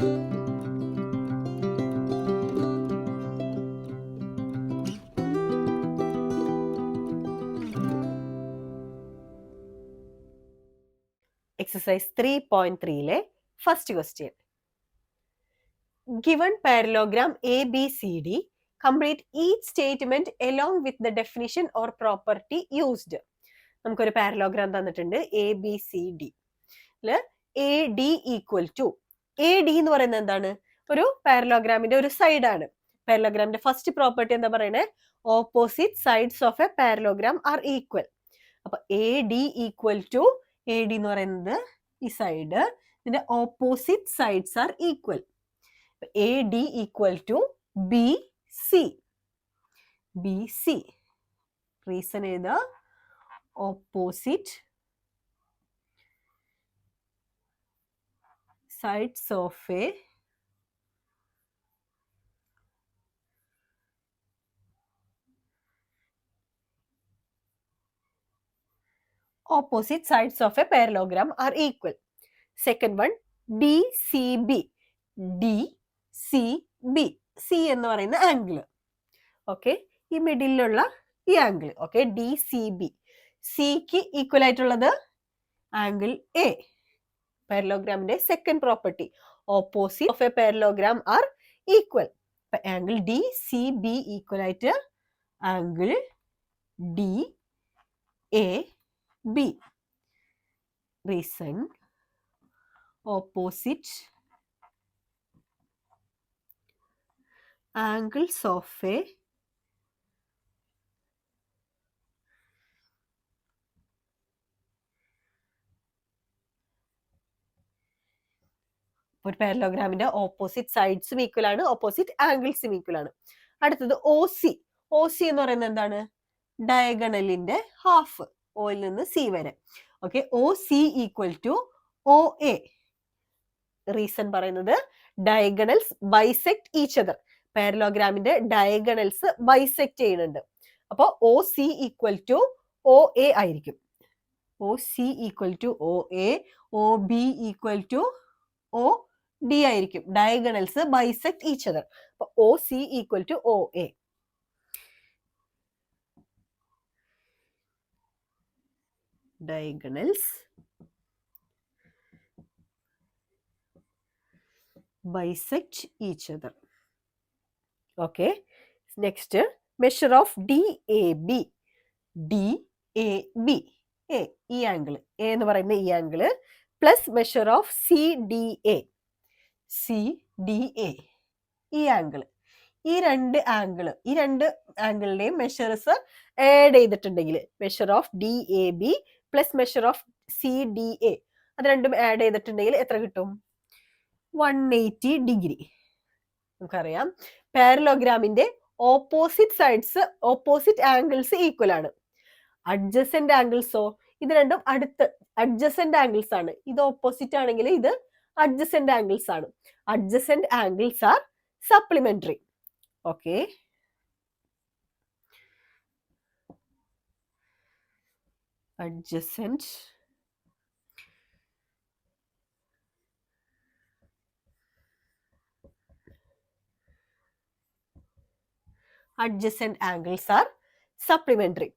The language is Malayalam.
Exercise 3.3 first question. Given parallelogram ABCD, complete each statement along with the definition or property used. നമുക്കൊരു പാരലോഗ്രാം തന്നിട്ടുണ്ട് ABCD. AD equal to AD എന്ന് പറയുന്നത് എന്താണ്? ഒരു പാരലോഗ്രാമിന്റെ ഒരു സൈഡ് ആണ്. പാരലോഗ്രാമിന്റെ ഫസ്റ്റ് പ്രോപ്പർട്ടി എന്താ പറയുന്നത്? Opposite sides of a parallelogram are equal. അപ്പൊ AD ഈക്വൽ ടു AD എന്ന് പറയുന്നത് ഈ സൈഡ്, ഇതിന്റെ opposite sides are equal. AD equal to BC. BC reason ഏതാ? Opposite sides of a opposite sides of a parallelogram are equal. Second one, DCB. DCB. C എന്ന് പറയുന്ന ആംഗിൾ. ഓക്കെ, ഈ മിഡിലുള്ള ഈ ആംഗിൾ. Okay, DCB. സിക്ക് ഈക്വൽ ആയിട്ടുള്ളത് ആംഗിൾ A. പാരലോഗ്രാമിന്റെ second property, opposite of a parallelogram are equal. Angle DCB equal ആയിട്ട് angle DAB. Reason opposite angles of a ഒരു പാരലോഗ്രാമിന്റെ ഓപ്പോസിറ്റ് സൈഡ്സും ഈക്വൽ ആണ്, ഓപ്പോസിറ്റ് ആംഗിൾസും ഈക്വൽ ആണ്. അടുത്തത് OC. OC എന്ന് പറയുന്നത് എന്താണ്? ഡയഗണലിന്റെ ഹാഫ്, ഓയിൽ നിന്ന് സി വരെ. Okay, OC equal to OA. Reason പറയുന്നത് ഡയഗണൽസ് ബൈസെക്ട് ഈച്ച് അതർ. പാരലോഗ്രാമിന്റെ ഡയഗണൽസ് ബൈസെക്ട് ചെയ്യുന്നുണ്ട്. അപ്പൊ OC ഈക്വൽ ടു OA ആയിരിക്കും. OC equal to OA. OB equal to OD ആയിരിക്കും. Diagonals bisect each other. അപ്പൊ OC equal to OA. diagonals bisect each other. Okay, next measure of DAB. DAB, A, ഈ ആംഗിൾ A എന്ന് പറയുന്ന ഈ angle plus measure of CDA. CDA ഈ ആംഗിൾ. ഈ രണ്ട് ആംഗിളിന്റെയും മെഷേഴ്സ് ആഡ് ചെയ്തിട്ടുണ്ടെങ്കിൽ, measure of DAB plus measure of CDA, അത് രണ്ടും ആഡ് ചെയ്തിട്ടുണ്ടെങ്കിൽ എത്ര കിട്ടും? 180 ഡിഗ്രി. നമുക്കറിയാം പാരലോഗ്രാമിന്റെ opposite sides, opposite angles equal ആണ്. അഡ്ജസന്റ് ആംഗിൾസോ? ഇത് രണ്ടും അടുത്ത് അഡ്ജസന്റ് ആംഗിൾസ് ആണ്. ഇത് ഓപ്പോസിറ്റ് ആണെങ്കിൽ ഇത് അഡ്ജസന്റ് ആംഗിൾസ് ആണ്. Adjacent angles are supplementary. Okay, adjacent angles are supplementary.